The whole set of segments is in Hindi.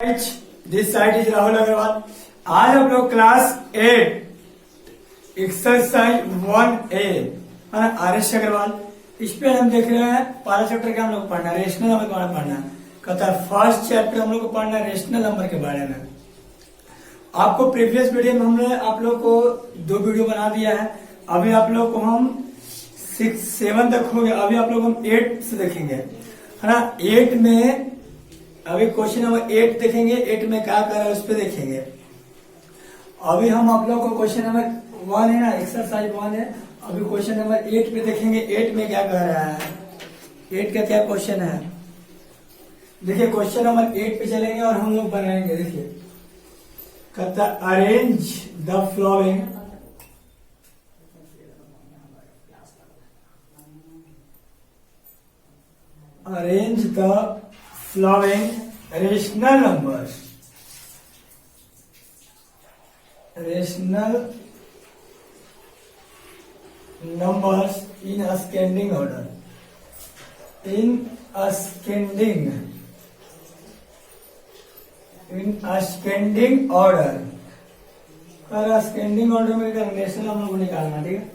This side is Rahul Agarwal. आज हम लोग क्लास 8 एक्सरसाइज 1A है ना, आर.एस. अग्रवाल। इस पे हम देख रहे हैं पहला चैप्टर क्या हम लोग पढ़ना है, रेशनल नंबर के बारे में पढ़ना है। कहता है फर्स्ट चैप्टर हम लोग को पढ़ना है रेशनल नंबर के बारे में। आपको प्रीवियस वीडियो में हमने आप लोग को 2 वीडियो बना दिया है। अभी आप लोग को हम 6 7 तक हो गया, अभी आप लोग हम 8 से देखेंगे है ना। 8 में अभी क्वेश्चन नंबर 8 देखेंगे, 8 में क्या कर रहा है उस पर देखेंगे। अभी हम आप लोग को क्वेश्चन नंबर 1 है ना, एक्सरसाइज 1 है। अभी क्वेश्चन नंबर 8 पे देखेंगे, 8 में क्या कह रहा है, 8 का क्या क्वेश्चन है। देखिए क्वेश्चन नंबर 8 पे चलेंगे और हम लोग बनाएंगे। देखिए कहता arrange the flowing arrange the following rational numbers in ascending order, in ascending order। और ascending order में रेशनल हम लोग को निकालना, ठीक है।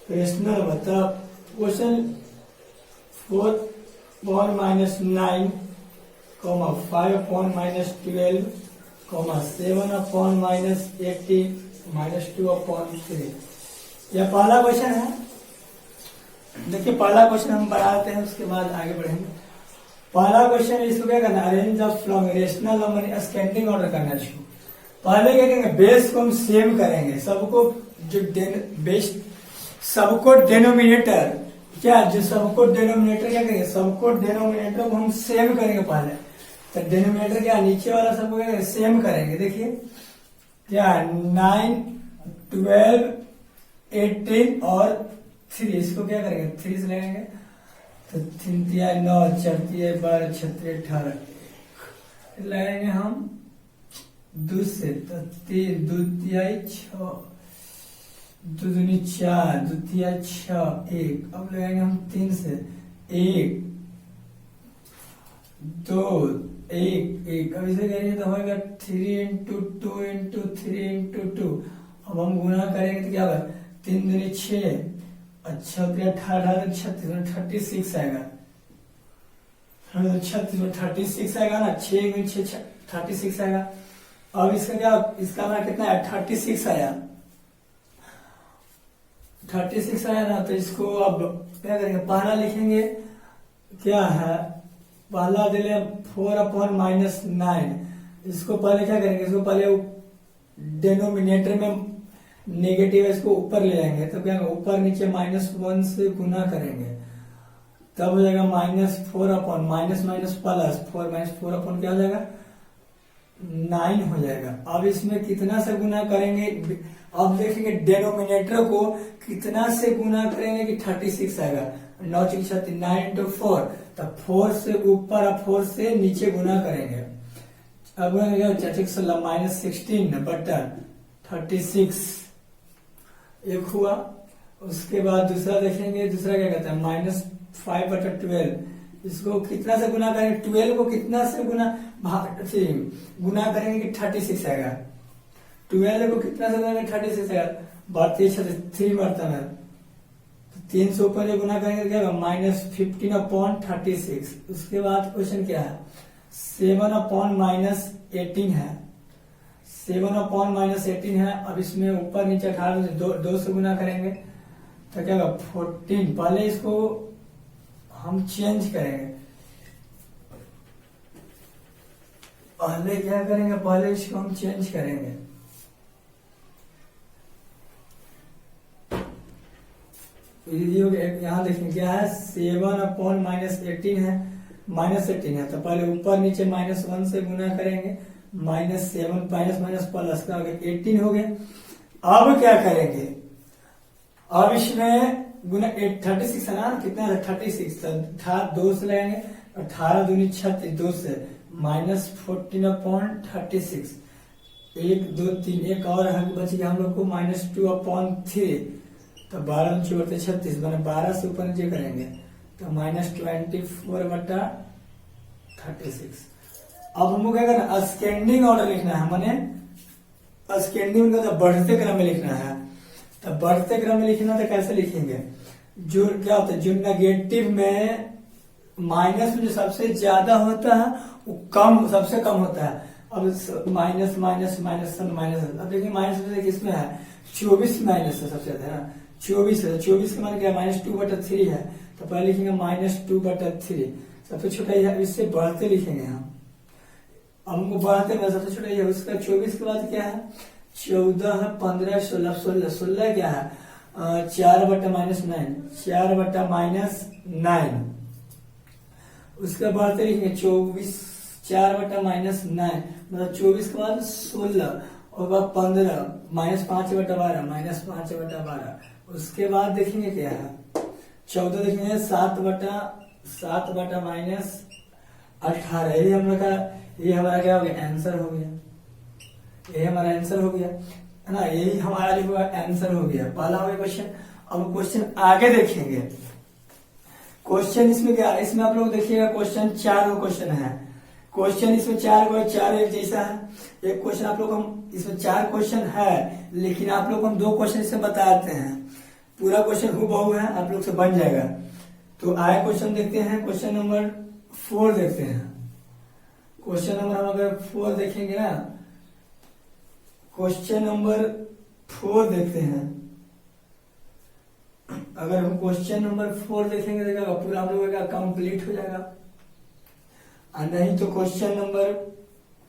रेशनल मतलब question 4 upon minus 9, 5 upon minus 12, 7 upon minus 18, minus 2 upon 3। यह पहला क्वेश्चन है। देखिए पहला क्वेश्चन हम बढ़ाते हैं, उसके बाद आगे बढ़ेंगे। पहला क्वेश्चन इसको क्या करना, arrange the flowing rational number ascending order करना चाहिए। पहले क्या करेंगे, बेस को हम सेम करेंगे, सबको जो बेस सबको डेनोमिनेटर क्या, जो सबको डेनोमिनेटर क्या करेंगे, सबको डेनोमिनेटर को हम सेम करेंगे पहले। तो डेनोमिनेटर क्या, नीचे वाला सबको क्या करेंगे, सेम करेंगे। देखिए क्या 9 12 18 और 3, इसको क्या करेंगे 3 से लेंगे। तो 3 तिया 9 4 तिया 12 36 18 लगाएंगे हम 2 से। तो 3 2 तिया 6 2 दूनी 4 2 तिया 6 1। अब लगाएंगे हम 3 से 1 2 1 1। अब इसे करेंगे तो होगा 3 इंटू 2 इंटू 3 इंटू 2। अब हम गुना करेंगे तो क्या होगा, 3 दूनी 6 अच्छा 18 36 आएगा। 36 आएगा ना, 6 गुनी 6 36 आएगा। अब इसका क्या, इसका हमारा कितना है 36 आया, 36 आया ना। तो इसको अब क्या करेंगे, पहला लिखेंगे क्या है, पहला दे 4 upon minus 9। इसको पहले क्या करेंगे, इसको पहले डेनोमिनेटर में नेगेटिव है, इसको ऊपर ले आएंगे। तो क्या ऊपर नीचे -1 से गुना करेंगे, तब हो जाएगा -4 upon माइनस प्लस 4 -4 upon क्या हो जाएगा 9 हो जाएगा। अब इसमें कितना से गुना करेंगे, अब देखेंगे डेनोमिनेटर को कितना से गुना करेंगे कि 36 आएगा। 9 6 36 9 इंटू 4, तब 4 से ऊपर और 4 से नीचे गुना करेंगे। अब -16 बटा 36 एक हुआ। उसके बाद दूसरा देखेंगे, दूसरा क्या कहता है -5 बटा 12। इसको कितना से गुना करेंगे, 12 को कितना से गुना करेंगे कि 36 आएगा। 12 को कितना से गुना 36 आएगा, 3 बर्तन है। 3 से ऊपर जो गुना करेंगे क्या होगा -15 upon 36। उसके बाद क्वेश्चन क्या है 7 upon -18 है, 7 upon -18 है। अब इसमें ऊपर नीचे 18 से 2 से गुना करेंगे तो क्या होगा 14। पहले इसको हम चेंज करेंगे, पहले क्या करेंगे, पहले इसको हम चेंज करेंगे। यहाँ देखेंगे क्या है 7 upon -18 है, -18 है। तो पहले ऊपर नीचे -1 से गुना करेंगे, -7 माइनस प्लस का 18 हो गया। अब क्या करेंगे, अब इसमें गुना 36 है ना, कितना है 36, 2 से लगाएंगे, 18 दूनी 36 2 से -14 upon 36 1 2 3 एक और बच गया हम लोग को -2 upon 3। तो 12 चौथे 36 मैंने 12 से ऊपर नीचे करेंगे तो -24 बटा 36। अब हमको क्या करना, असेंडिंग ऑर्डर लिखना है, माने असेंडिंग का बढ़ते क्रम में लिखना है। तो बढ़ते क्रम में लिखना तो कैसे लिखेंगे, जो क्या होता है, जो नेगेटिव में माइनस में जो सबसे ज्यादा होता है वो कम, सबसे कम होता है। अब माइनस माइनस माइनस माइनस, अब देखिए माइनस किसमें है, 24 माइनस है सबसे ज्यादा है ना, 24 है। 24 का मान क्या, -2/3 है। तो पहले लिखेंगे -2/3, सबसे छोटा है, इससे बढ़ते लिखेंगे हम। हमको बढ़ते में सबसे छोटा है उसका 24 के बाद क्या है, 14 है, 15, 16, 16 क्या है 4/-9, 4/-9। उसके बाद लिखेंगे 24, 4/-9, मतलब 24 के बाद 16 और बाद 15, -5/12, -5/12। उसके बाद देखेंगे क्या है 14, देखेंगे 7/-18। यही हम लोग का, ये हमारा क्या हो गया, आंसर हो गया। ये हमारा आंसर हो गया है ना, यही हमारा जो आंसर हो गया, पहला हो गया क्वेश्चन। अब क्वेश्चन आगे देखेंगे। क्वेश्चन इसमें क्या है, इसमें आप लोग देखिएगा क्वेश्चन 4 क्वेश्चन है। क्वेश्चन इसमें 4 एक जैसा है। एक क्वेश्चन आप लोग हम, इसमें 4 क्वेश्चन है, लेकिन आप लोग हम 2 क्वेश्चन इसमें बताते हैं। पूरा क्वेश्चन हूबहू है, आप लोग से बन जाएगा। तो आए क्वेश्चन देखते हैं, क्वेश्चन नंबर 4 देखते हैं। क्वेश्चन नंबर हम अगर 4 देखेंगे ना, क्वेश्चन नंबर 4 देखते हैं। अगर हम क्वेश्चन नंबर 4 देखेंगे तो पूरा हम लोगों का कंप्लीट हो जाएगा, और नहीं तो क्वेश्चन नंबर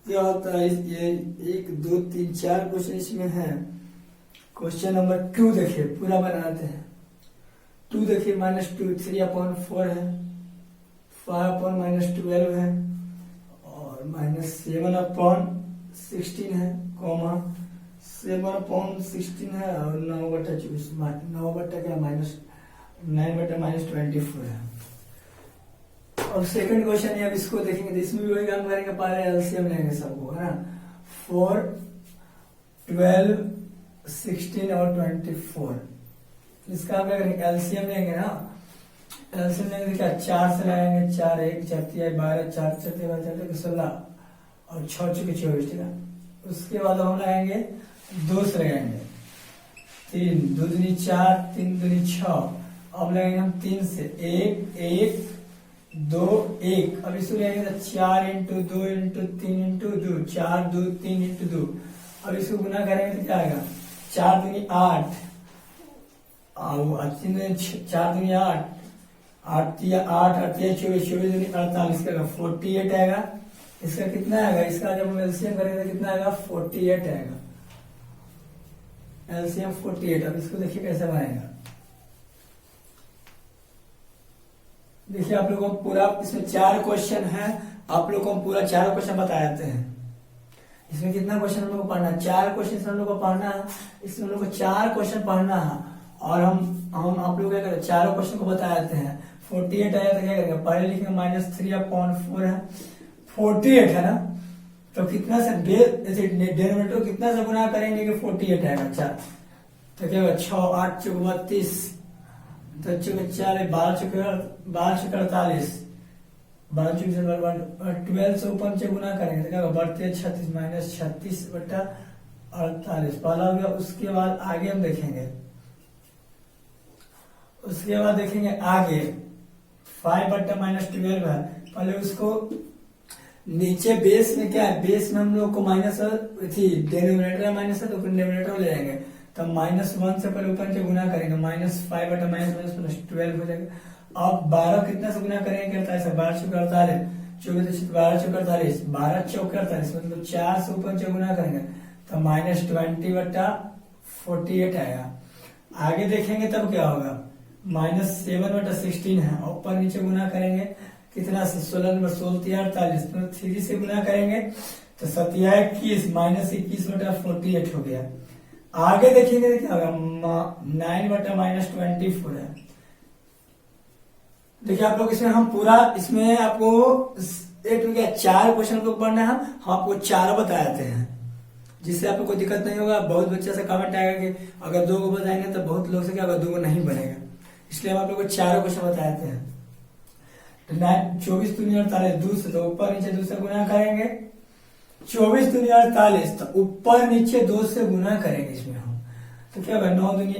क्या होता है, ये 1 2 3 4 क्वेश्चन इसमें है। क्वेश्चन नंबर 2 देखिए, पूरा बनाते हैं। 2 देखिए, -2, 3/4 है, 5/-12 है, और -7/16 है, 7/16 है, और 9/24, 9/-24 है। और सेकंड क्वेश्चन है, अब इसको देखेंगे तो इसमें भी वही काम करेंगे, पहले एलसीएम लेंगे सबको, है ना। 4, 12, 16 और 24, इसका क्या करेंगे, एलसीएम लेंगे ना। एलसीएम लेंगे तो क्या, 4 से लगाएंगे, 4 1 4 12, 4 4 12 16 और 6 चुके 24, ठीक है। उसके बाद हम लगाएंगे 2 से लगाएंगे, 3 2 दूनी 4, 3 दूनी 6। अब लगाएंगे हम 3 से, 1 1 2 1। अब इसको लेंगे तो 4 × 2 × 3 × 2, 4 2 3 × 2। अब इसको गुना करेंगे तो क्या आएगा, 4 दूनी 8, 4 दूनी 8, 8 3 8 8 3 24, 24 दूनी 48 का 48 आएगा। इसका कितना आएगा, इसका जब हम एलसीएम करेंगे तो कितना आएगा, 48 आएगा, एलसीएम 48। अब इसको देखिए कैसे बनाएगा। देखिए आप लोगों को पूरा, इसमें 4 क्वेश्चन है, आप लोगों को पूरा 4 क्वेश्चन बता देते हैं। इसमें कितना क्वेश्चन हम लोग को पढ़ना है, 4 क्वेश्चन हम लोग को पढ़ना है। इसमें हम लोग को 4 क्वेश्चन पढ़ना है, और हम आप लोग क्या करें, 4 क्वेश्चन को बता देते हैं। 48 आया तो क्या करेंगे, पहले लिखेंगे -3/4 है, 48 है ना, तो कितना से डेनोमिनेटर कितना से गुना करेंगे कि 48 आएगा। अच्छा, तो क्या होगा, 6 8 × 32, तो 4 12 × 48, 12 × 12 से ऊपर से गुना करेंगे तो क्या होगा, बढ़ते 36 -36/48 पहला हो गया। उसके बाद आगे हम देखेंगे, उसके बाद देखेंगे आगे 5/-12 है। पहले उसको नीचे बेस में क्या है, बेस में हम लोग को माइनस थी, डिनोमिनेटर माइनस है तो डिनोमिनेटर ले जाएंगे, तब -1 से पहले ऊपर से गुना करेंगे, -5/-12 हो जाएगा। अब 12 कितना से गुना करेंगे, 48 12 × 48, 24 12 × 48, 12 × 48, मतलब 4 से ऊपर से गुना करेंगे तो -20/48 आएगा। आगे देखेंगे तब क्या होगा, -7/16 है, ऊपर नीचे गुना करेंगे कितना से, 16 48, 3 से गुना करेंगे तो 7 21, -21/48 हो गया। आगे देखेंगे तो क्या होगा, 9/-24 है। देखिए आप लोग, इसमें हम पूरा, इसमें आपको एक 4 क्वेश्चन लोग पढ़ना है, हम आपको 4 बता देते हैं, जिससे आपको कोई दिक्कत नहीं होगा। बहुत बच्चे से कमेंट आएगा कि अगर 2 को बताएंगे तो बहुत लोग से क्या होगा, 2 को नहीं बनेगा, इसलिए हम आप लोग को 4 क्वेश्चन बताते हैं। तो 24 दूनी 48, 2 से तो ऊपर नीचे 2 से गुना करेंगे 24 दूनी 48, तो ऊपर नीचे 2 से गुना करेंगे इसमें हम, तो क्या होगा 9 दूनी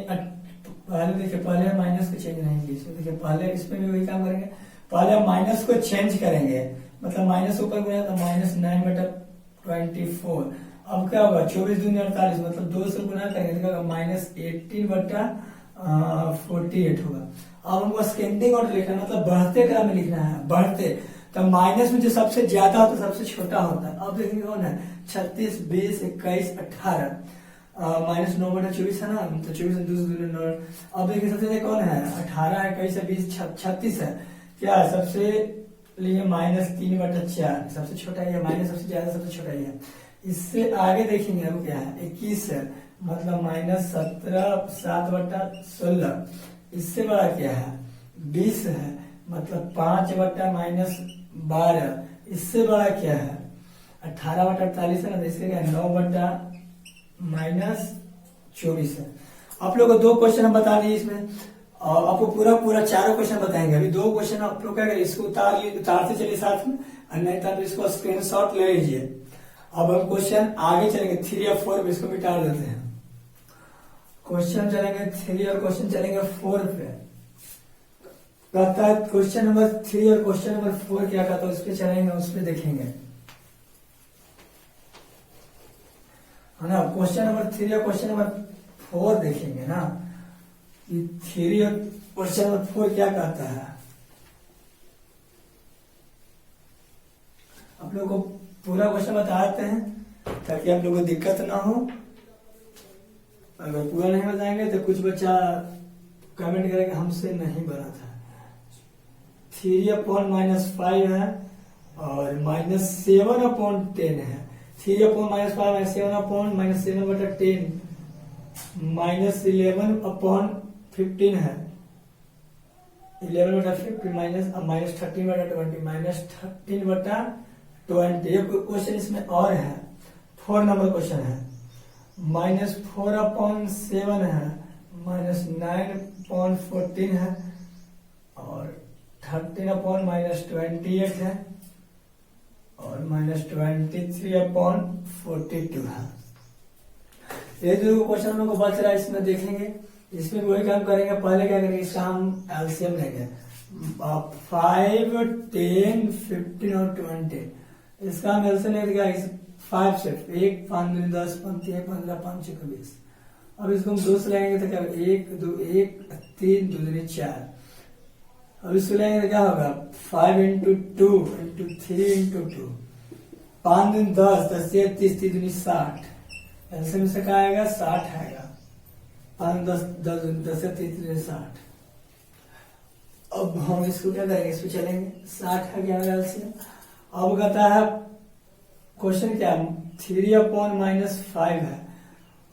पहले देखिए, पहले माइनस को चेंज नहीं किया, देखिए पहले इसमें भी वही काम करेंगे, पहले हम माइनस को चेंज करेंगे, मतलब माइनस ऊपर गुना तो -9/24। अब क्या होगा 24 दूनी 48, मतलब 2 से गुना करेंगे तो क्या होगा -18/48 होगा। अब हमको असेंडिंग ऑर्डर लिखना है, मतलब बढ़ते क्रम में लिखना है, बढ़ते, तो माइनस में जो सबसे ज्यादा होता है सबसे छोटा होता है। अब देखेंगे कौन है, 36, 20, 21, 18, -9/24 है ना, तो 24 दूसरे 9। अब देखिए सबसे ज्यादा कौन है, 18 है, 21 है, 20, 36 है, क्या है सबसे लिए -3/4, सबसे छोटा ही है, माइनस सबसे ज्यादा सबसे छोटा ही है। इससे आगे देखेंगे हम क्या है, 21 है, मतलब -17, 7/16। इससे बड़ा क्या है, 20 है, मतलब 5/-12। इससे बड़ा क्या है, 18/48 है ना, तो इससे क्या है 9/-24 है। आप लोग को 2 क्वेश्चन हम बता दिए इसमें, और आपको पूरा चारों क्वेश्चन बताएंगे। अभी 2 क्वेश्चन आप लोग क्या करें, इसको उतारते चलिए साथ में, और नहीं तो इसको स्क्रीनशॉट ले लीजिए। अब हम क्वेश्चन आगे चलेंगे 3 और 4 पे, इसको मिटा देते हैं। क्वेश्चन चलेंगे 3 और क्वेश्चन चलेंगे 4 पे। कहता है क्वेश्चन नंबर 3 और क्वेश्चन नंबर 4 क्या कहता है, उस पर चलेंगे, उस पर देखेंगे, है ना। क्वेश्चन नंबर 3 और क्वेश्चन नंबर 4 देखेंगे ना, कि 3 और क्वेश्चन नंबर 4 क्या कहता है। आप लोग को पूरा क्वेश्चन बताते हैं ताकि आप लोगों को दिक्कत ना हो। अगर पूरा नहीं बताएंगे तो कुछ बच्चा कमेंट करेगा हमसे नहीं बना था। 3/-5 है और -7/10 है। 3/-5 -7/-7/10 -11/15 है। 11/15 -13/20 एक क्वेश्चन इसमें और है, 4 नंबर क्वेश्चन है, -4/7 है, -9/14 है, और 13/-28 है, और -23/42 है। ये जो क्वेश्चन हम लोग को बच रहा है इसमें देखेंगे, इसमें वही काम करेंगे। पहले क्या करेंगे, इसका हम एलसीएम लेंगे, 5, 10, 15 और 20। इसका हम एलसीएम लेंगे 5 से, 1, 5, 2, 10, 15, 15, 5, 6, 20। अब इसको हम 2 से लेंगे तो क्या, 1, 2, 1, 3, 2, 4। अब इसको लेंगे तो क्या होगा, 5 × 2 × 3 × 2, 5, 2, 10, 10, 30, 3, 60। एलसीएम से क्या आएगा, 60 आएगा। 5, 10, 10, 10 से 3, 60। अब हम इसको क्या करेंगे, इस पे चलेंगे, 60 है क्या एलसीएम। अब कहता है क्वेश्चन क्या, 3/-5 है।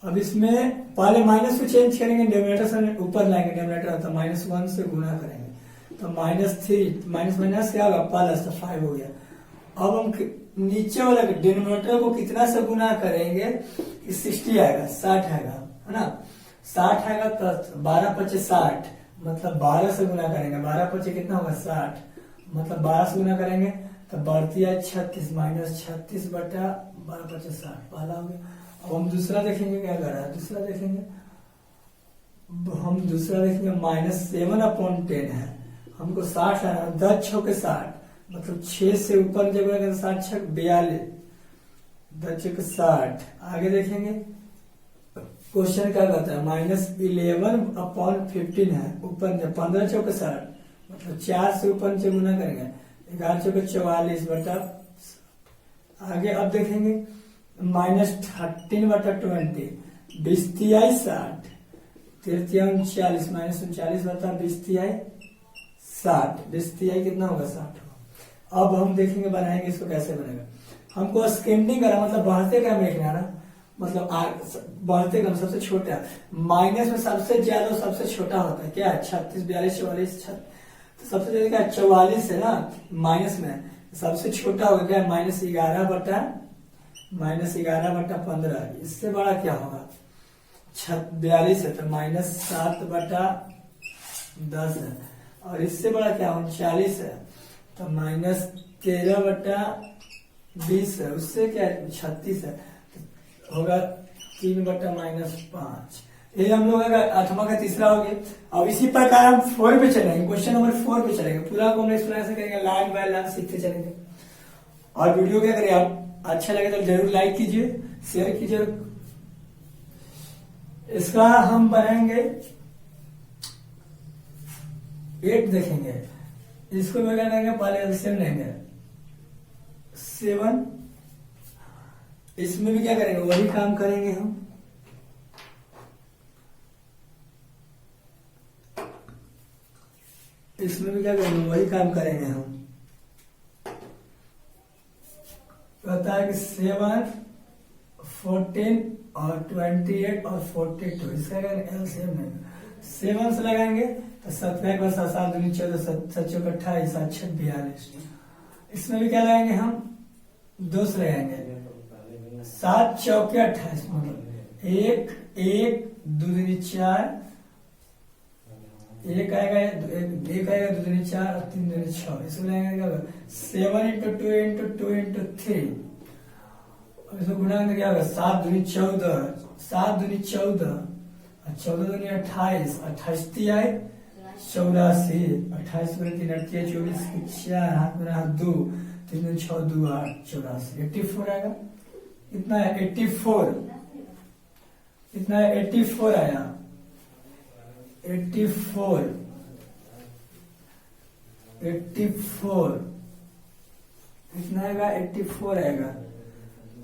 अब इसमें पहले माइनस को चेंज करेंगे, डिनोमिनेटर से ऊपर लाएंगे, डिनोमिनेटर तो -1 से गुना करेंगे, तो -3 माइनस क्या होगा, प्लस, तो 5 हो गया। अब हम नीचे वाला डिनोमिनेटर को कितना से गुना करेंगे, 60 आएगा, 60 आएगा, है ना। 60 आएगा तो 12×5 = 60, मतलब 12 से गुना करेंगे, 12×5 कितना होगा, 60, मतलब 12 से गुना करेंगे तो बढ़ती है 36, -36/12×5 = 60, पहला हो गया। अब हम दूसरा देखेंगे क्या कर रहा है, दूसरा देखेंगे, हम दूसरा देखेंगे -7/10 है, हमको 60 है, 10 × 6 = 60, मतलब 6 से ऊपर जब 60 × 6 = 42, 10 × 6 = 60। आगे देखेंगे क्वेश्चन क्या कहता है, -11/15 है, ऊपर 15 × 6 = 60, मतलब 4 से ऊपर नीचे गुना करेंगे, 11 × 6 = 44। आगे अब देखेंगे -13/20, 20×3 = 60, 3×3 = 39, -39/20×3 = 60, 20×3 कितना होगा, 60 होगा। अब हम देखेंगे बनाएंगे इसको कैसे बनेगा। हमको असेंडिंग करा, मतलब बढ़ते क्रम लिखना है ना, मतलब बढ़ते क्रम सबसे छोटा, माइनस में सबसे ज्यादा सबसे छोटा होता है क्या है, 36, 42, 44, तो सबसे ज्यादा क्या 44 है ना, माइनस में सबसे छोटा होगा क्या, -11/15। इससे बड़ा क्या होगा, 42 है, तो -7/10 है, और इससे बड़ा क्या 39 है, तो -13/10 20 है, उससे क्या 36 है, होगा 3/-5। ये हम लोग का 8वां का तीसरा हो गया। अब इसी प्रकार हम 4 पे चलेंगे, क्वेश्चन नंबर 4 पे चलेंगे। पूरा को हम एक्सप्लेनेशन करेंगे, लाइन बाय लाइन सीखते चलेंगे। और वीडियो क्या करिए, आप अच्छा लगे तो जरूर लाइक कीजिए, शेयर कीजिए। इसका हम बनाएंगे 8 देखेंगे, इसको भी क्या करेंगे, पहले एलसीएम लेंगे 7, इसमें भी क्या करेंगे, वही काम करेंगे हम। इसमें भी क्या करेंगे, वही काम करेंगे हम। कहता है कि 7, 14 और 28 और 42, इसका एलसीएम लेंगे। 7 से लगाएंगे तो 17 का 7 दूनी 14, 7 चौक 28, 7 6 42। इसमें भी क्या लगाएंगे हम, 2 से लगाएंगे, 7 चौके 28, मतलब 1 1 2 दूनी 4, 1 आएगा 2 दूनी 4 और 3 दूनी 6। इसको लगाएंगे क्या होगा, 7 × 2 × 2 × 3। इसको गुणा करके क्या होगा, 7 दूनी 14, 7 दूनी 14 और 14 दूनी 28, 28 3 आए 84, 28 × 3 = 24 की 4, हाथ में हाथ 2, 3 दूनी 6 2 8 84, 84 आएगा। इतना है 84, इतना है 84 आया, 84 इतना आएगा, 84 आएगा।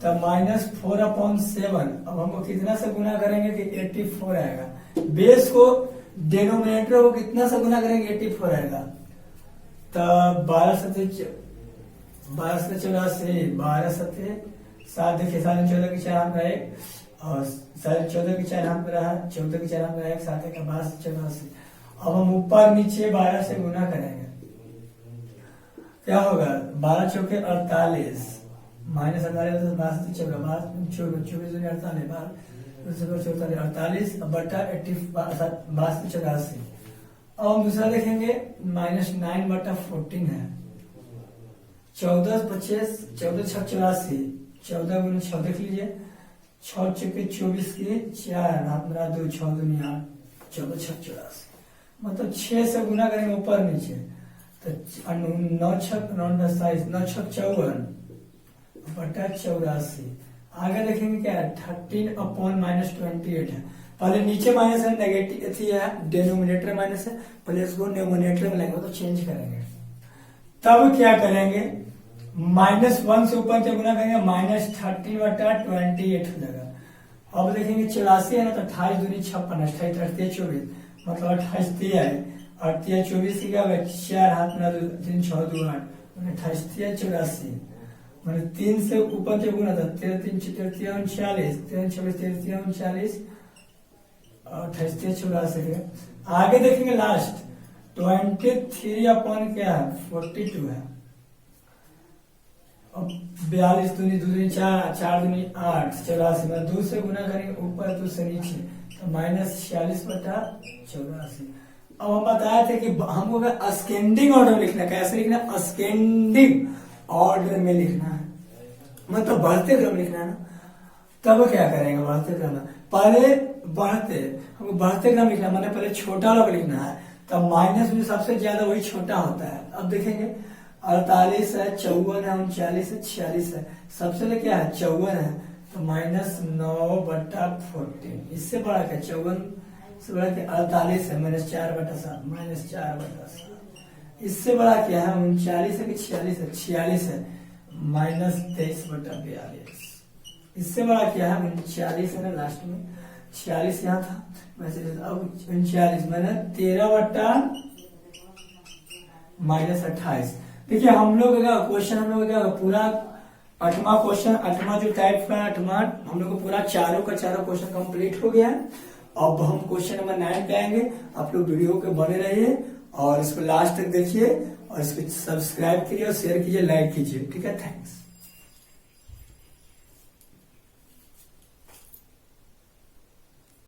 तब -4/7, अब हमको कितना से गुना करेंगे कि 84 आएगा। बेस को डिनोमिनेटर को कितना से गुना करेंगे, 84 आएगा। तब 12 से 84, 12 से 7, देखिए 7 14 की 4 हाथ में 1 और 14 की 4 हाथ में रहा, 14 की 4 हाथ में 1, 7 का 12 से 84। अब हम ऊपर नीचे 12 से गुना करेंगे, क्या होगा, 12 चौके 48, -48 तो 12 से 14, 24 दूनी 48, 48 बटा 12 से 84। अब हम दूसरा देखेंगे, -9/14 है, 14 25, 14 6 84, 14 × 6 देख लीजिए, 6 चौके 24 की 4, हाथ में 2, 6 दूनी 8, 14 6 84, मतलब 6 से गुना करेंगे ऊपर नीचे, तो 9 6 9 10 9 6 54 बटा 84। आगे देखेंगे क्या है, 13/-28 है। पहले नीचे माइनस है, नेगेटिव थी है, डिनोमिनेटर माइनस है, पहले इसको न्यूमरेटर में लेंगे तो चेंज करेंगे। तब क्या करेंगे, -1 से ऊपर जब गुना करेंगे -13/28 हो जाएगा। अब देखेंगे 84 है ना, तो 28 दूनी 56, 28 38 24, मतलब 28 3 आए, 38 24 की क्या होगा, 4 हाथ में 3 6 2 8, 28 3 84, मैंने 3 से ऊपर जब गुना था 13 3 40, 13 26 13 40 और 28 84। आगे देखेंगे लास्ट 23 क्या है, 42 है। अब 42 दूनी 2 दूनी 4, 4 दूनी 8, 84 में 2 से गुना करेंगे ऊपर 2 से नीचे, तो -46/84। अब हम बताए थे कि हमको असेंडिंग ऑर्डर में लिखना है। कैसे लिखना है, असेंडिंग ऑर्डर में लिखना है, मतलब बढ़ते क्रम लिखना है ना। तब क्या करेंगे, बढ़ते क्रम में पहले हमको बढ़ते क्रम लिखना है, मैंने पहले छोटा लोग लिखना है, तब माइनस में सबसे ज्यादा वही छोटा होता है। अब देखेंगे 48 है, 54 है, 39 है, 46 है, सबसे ले क्या है 54 है, तो -9/14। इससे बड़ा क्या, 54 से बड़ा क्या 48 है, -4/7, -4/7। इससे बड़ा क्या है 39 है कि 46 है, 46 है, -23/42। इससे बड़ा क्या है 39 है ना, लास्ट में 46 यहाँ था वैसे। अब 39 मैंने 13/-28। देखिए हम लोग का क्वेश्चन, हम लोग का पूरा 8वां क्वेश्चन, 8वां जो टाइप का 8वां, हम लोग को पूरा चारों का चारों क्वेश्चन कंप्लीट हो गया है। अब हम क्वेश्चन नंबर 9 पे आएंगे। आप लोग वीडियो के बने रहिए और इसको लास्ट तक देखिए और इसको सब्सक्राइब कीजिए और शेयर कीजिए, लाइक कीजिए। ठीक है, थैंक्स।